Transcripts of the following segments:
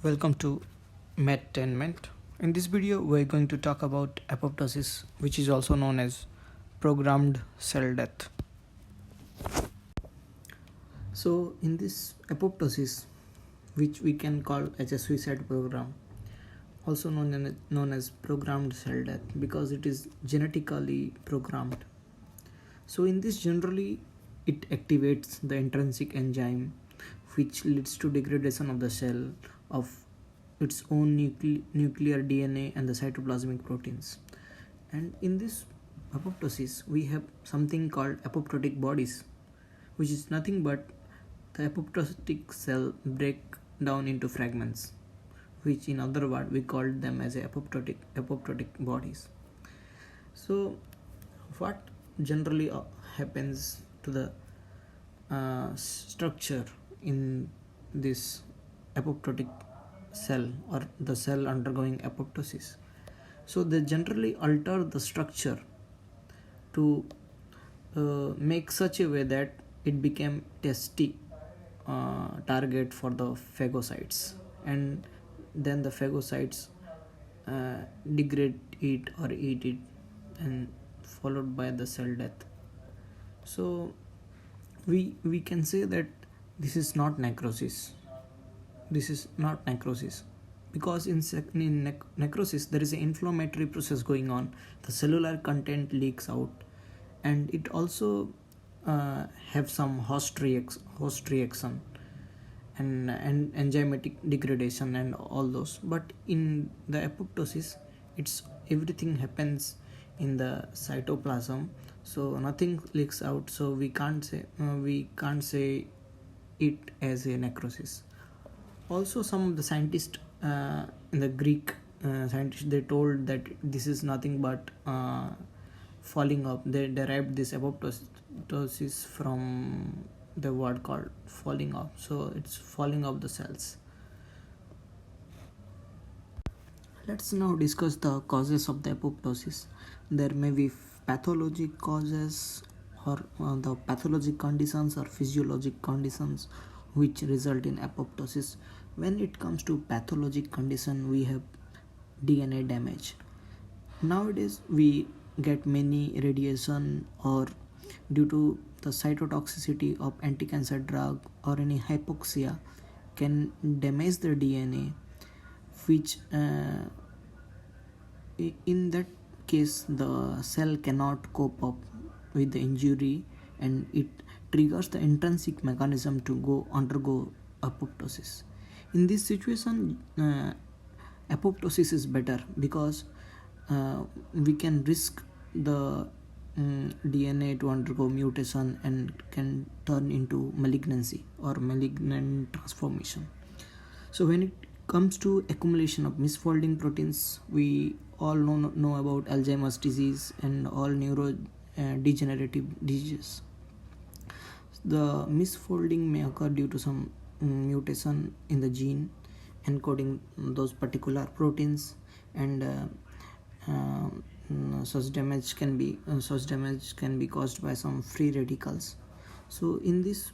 Welcome to Medtainment. In this video, we're going to talk about apoptosis, which is also known as programmed cell death. So, in this apoptosis, which we can call as a suicide program, also known as programmed cell death, because it is genetically programmed. So, in this, generally, it activates the intrinsic enzyme, which leads to degradation of the cell of its own nuclear DNA and the cytoplasmic proteins. And in this apoptosis, we have something called apoptotic bodies, which is nothing but the apoptotic cell break down into fragments, which in other words we call them as apoptotic bodies. So, what generally happens to the structure in this apoptotic cell or the cell undergoing apoptosis? So they generally alter the structure to make such a way that it became tasty target for the phagocytes, and then the phagocytes degrade it or eat it, and followed by the cell death. So we can say that this is not necrosis. This is not necrosis, because in necrosis there is an inflammatory process going on. The cellular content leaks out, and it also have some host reaction and enzymatic degradation and all those. But in the apoptosis, it's everything happens in the cytoplasm, so nothing leaks out. So we can't say it as a necrosis. Also, some of the scientists in the Greek scientists, they told that this is nothing but falling off. They derived this apoptosis from the word called falling off. So it's falling off the cells. Let's now discuss the causes of the apoptosis. There may be pathologic causes, or the pathologic conditions or physiologic conditions which result in apoptosis. When it comes to pathologic condition, we have DNA damage. Nowadays we get many radiation, or due to the cytotoxicity of anti-cancer drug or any hypoxia can damage the DNA, which in that case the cell cannot cope up with the injury, and it triggers the intrinsic mechanism to undergo apoptosis. In this situation, apoptosis is better, because we can risk the DNA to undergo mutation and can turn into malignancy or malignant transformation. So when it comes to accumulation of misfolding proteins, we all know about Alzheimer's disease and all neurodegenerative diseases. The misfolding may occur due to some mutation in the gene encoding those particular proteins, and such damage can be caused by some free radicals. So in this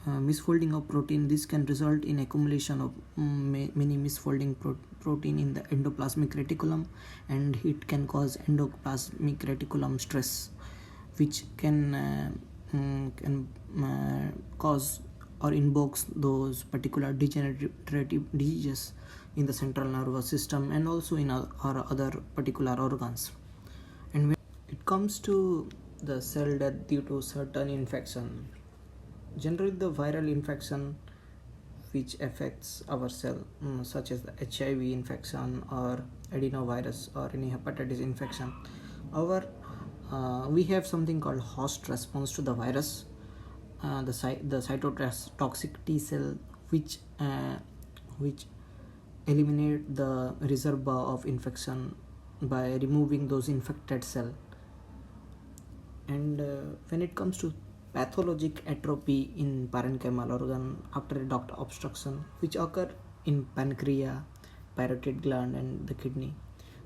misfolding of protein, this can result in accumulation of many misfolding protein in the endoplasmic reticulum, and it can cause endoplasmic reticulum stress, which can cause or invokes those particular degenerative diseases in the central nervous system and also in our other particular organs. And when it comes to the cell death due to certain infection, generally the viral infection which affects our cell, such as the HIV infection or adenovirus or any hepatitis infection, we have something called host response to the virus, the cytotoxic T cell, which eliminate the reservoir of infection by removing those infected cell. And when it comes to pathologic atrophy in parenchymal organ after a duct obstruction, which occur in pancreas, parotid gland and the kidney.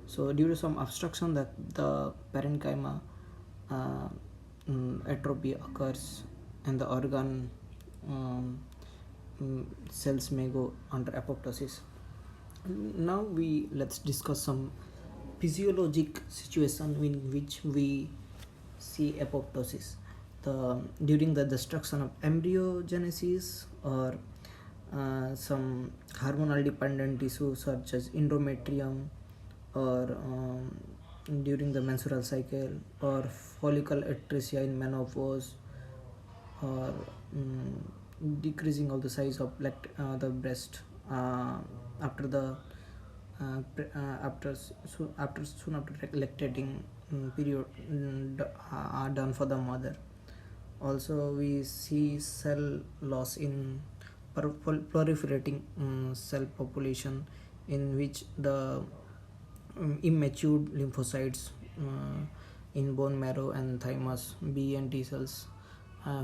So due to some obstruction, the parenchyma atrophy occurs, and the organ cells may go under apoptosis. Now let's discuss some physiologic situation in which we see apoptosis. During the destruction of embryogenesis or some hormonal dependent tissues such as endometrium, or during the menstrual cycle, or follicle atresia in menopause, or decreasing of the size of the breast after the soon after lactating period are done for the mother. Also, we see cell loss in proliferating cell population, in which the immature lymphocytes in bone marrow and thymus, B and T cells,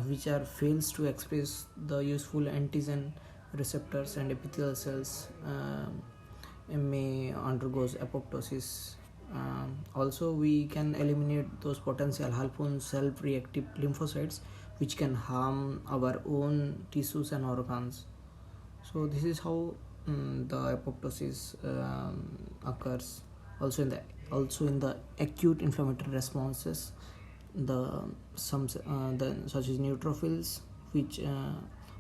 which are fails to express the useful antigen receptors, and epithelial cells may undergoes apoptosis. Also, we can eliminate those potential harmful self-reactive lymphocytes which can harm our own tissues and organs. So this is how the apoptosis occurs. Also in the acute inflammatory responses, such as neutrophils, which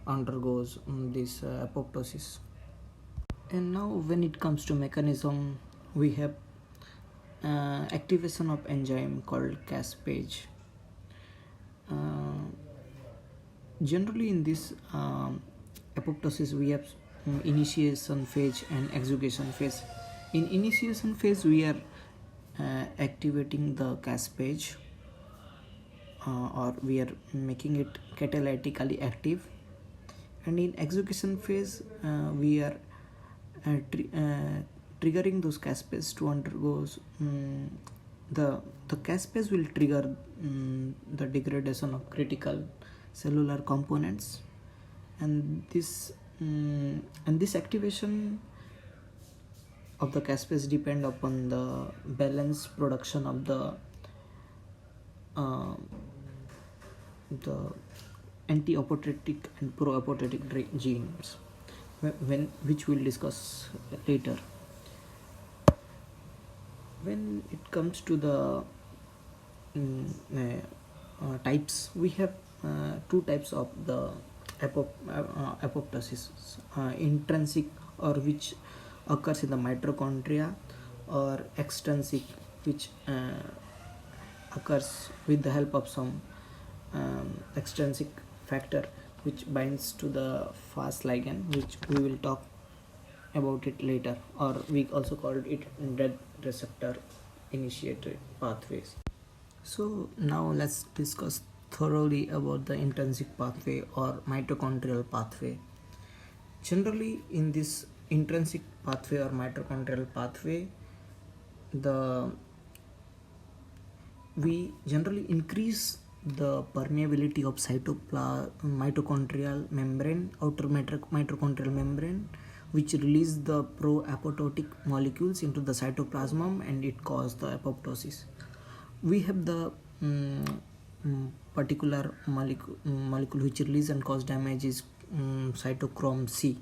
undergoes this apoptosis. And now, when it comes to mechanism, we have activation of enzyme called caspase. Generally, in this apoptosis, we have initiation phase and execution phase. In initiation phase, we are activating the caspase, or we are making it catalytically active. And in execution phase, we are triggering those caspase to undergo the caspase will trigger the degradation of critical cellular components, and this activation of the caspase depend upon the balanced production of the anti-apoptotic and pro-apoptotic genes, which we'll discuss later. When it comes to the types, we have two types of the apoptosis: intrinsic, or which occurs in the mitochondria, or extrinsic, which occurs with the help of some extrinsic factor which binds to the Fas ligand, which we will talk about it later, or we also called it dead receptor initiated pathways. So now let's discuss thoroughly about the intrinsic pathway or mitochondrial pathway. Generally, in this intrinsic pathway or mitochondrial pathway, we generally increase the permeability of mitochondrial membrane, outer mitochondrial membrane, which release the pro-apoptotic molecules into the cytoplasm, and it causes the apoptosis. We have the particular molecule which release and cause damage is cytochrome C,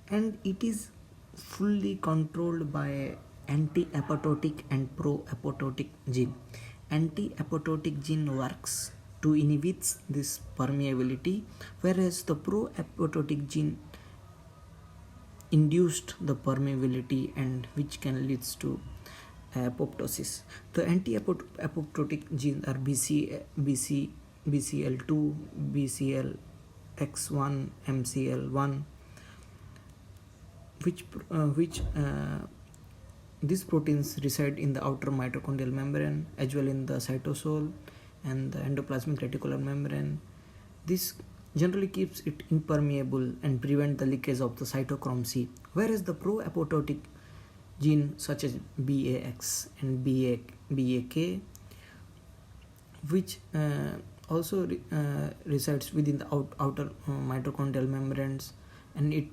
and it is fully controlled by anti-apoptotic and pro-apoptotic gene. Anti-apoptotic gene works to inhibit this permeability, whereas the pro-apoptotic gene induced the permeability, and which can leads to apoptosis. The anti-apoptotic genes are BCL2, BCLX1, MCL1, which these proteins reside in the outer mitochondrial membrane, as well in the cytosol and the endoplasmic reticular membrane. This generally keeps it impermeable and prevent the leakage of the cytochrome C, whereas the pro-apoptotic gene such as BAX and BAK, which also resides within the outer mitochondrial membranes, and it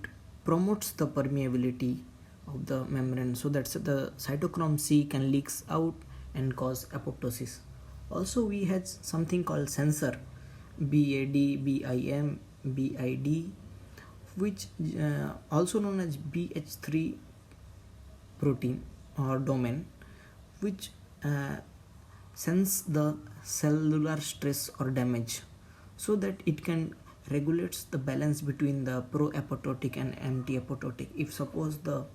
promotes the permeability of the membrane, so that the cytochrome C can leaks out and cause apoptosis. Also, we had something called sensor, BAD, BIM, BID, which also known as BH3 protein or domain, which sense the cellular stress or damage, so that it can regulates the balance between the pro-apoptotic and anti-apoptotic. If suppose the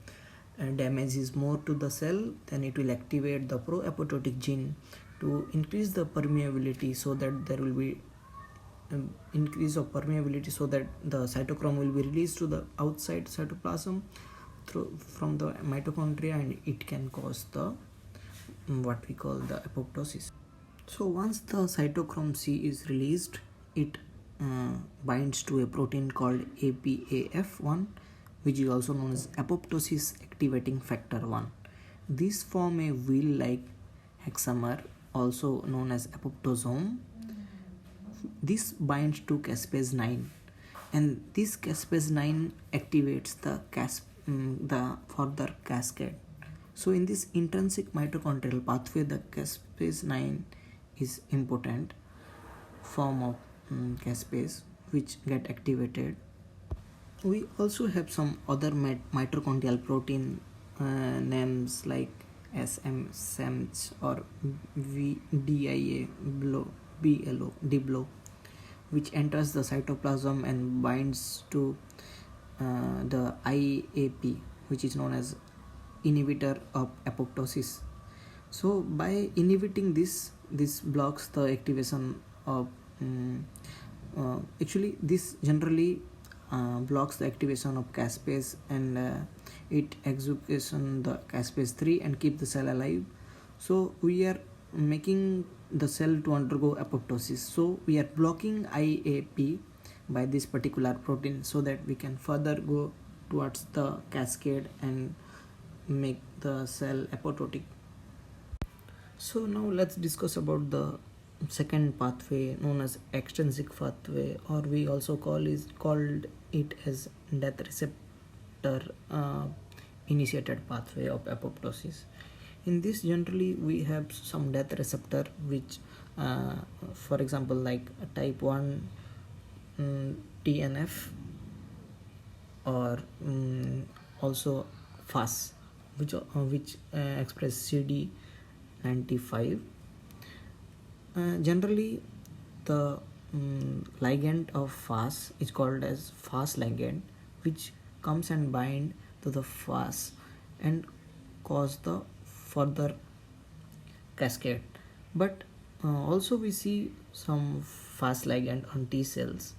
damage is more to the cell, then it will activate the pro-apoptotic gene to increase the permeability, so that there will be increase of permeability, so that the cytochrome will be released to the outside cytoplasm from the mitochondria, and it can cause the what we call the apoptosis. So once the cytochrome C is released, it binds to a protein called APAF1, which is also known as apoptosis activating factor 1. These form a wheel-like hexamer, also known as apoptosome. This binds to caspase 9, and this caspase 9 activates the further cascade. So in this intrinsic mitochondrial pathway, the caspase 9 is important form of caspase which get activated. We also have some other mitochondrial protein names like SM, SEMS or DIA, DBLO, which enters the cytoplasm and binds to the IAP, which is known as inhibitor of apoptosis. So by inhibiting this blocks the activation of actually this generally blocks the activation of caspase, and it execution the caspase 3 and keep the cell alive. So we are making the cell to undergo apoptosis, so we are blocking IAP by this particular protein, so that we can further go towards the cascade and make the cell apoptotic. So now let's discuss about the second pathway known as extrinsic pathway, or we also called it as death receptor initiated pathway of apoptosis. In this generally we have some death receptor which for example like type 1 TNF, or also FAS, which express CD95. Generally the ligand of FAS is called as FAS ligand, which comes and bind to the FAS and cause the further cascade. But also we see some FAS ligand on T cells,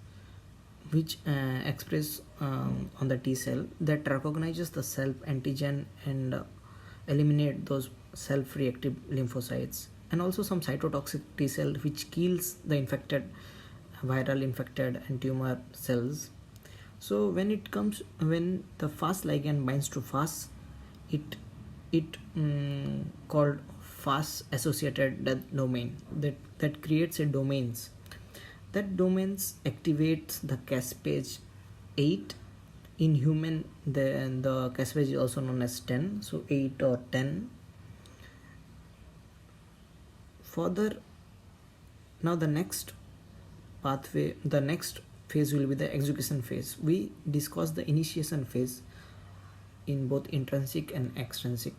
which express on the T cell that recognizes the self antigen and eliminate those self-reactive lymphocytes, and also some cytotoxic T cell which kills the viral infected and tumor cells. So when the FAS ligand binds to FAS, it called FAS associated death domain that creates a domains. That domains activates the caspase 8. In human, the caspase is also known as 10, so 8 or 10. Further, now the next phase will be the execution phase. We discussed the initiation phase in both intrinsic and extrinsic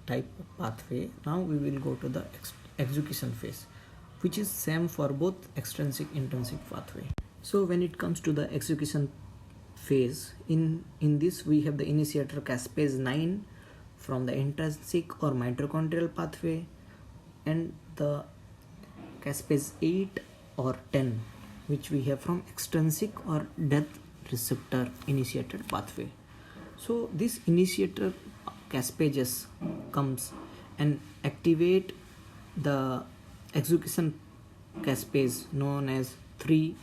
type of pathway. Now we will go to the execution phase, which is same for both extrinsic intrinsic pathway. So when it comes to the execution phase, in this we have the initiator caspase 9 from the intrinsic or mitochondrial pathway, and the caspase 8 or 10 which we have from extrinsic or death receptor initiated pathway. So this initiator caspases comes and activate the execution caspase known as 3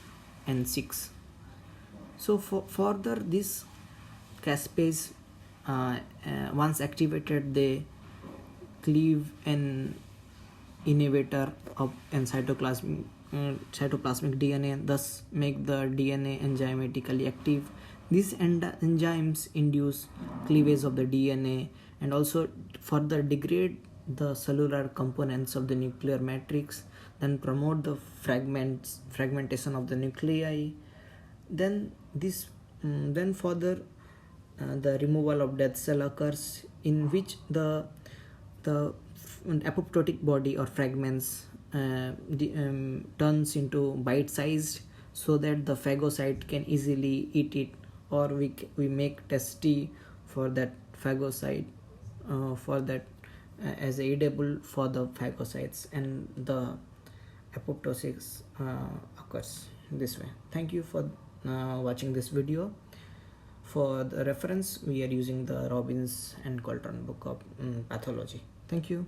and 6. So further this caspase once activated, they cleave an inhibitor of an cytoplasmic DNA, thus make the DNA enzymatically active. These enzymes induce cleavage of the DNA and also further degrade the cellular components of the nuclear matrix, then promote the fragmentation of the nuclei. Then this Then further, the removal of dead cell occurs, in which the apoptotic body or fragments turns into bite-sized, so that the phagocyte can easily eat it, or we make testy for that phagocyte, for that as a edible for the phagocytes, and the apoptosis occurs this way. Thank you for watching this video. For the reference, we are using the Robbins and Cotran book of pathology. Thank you.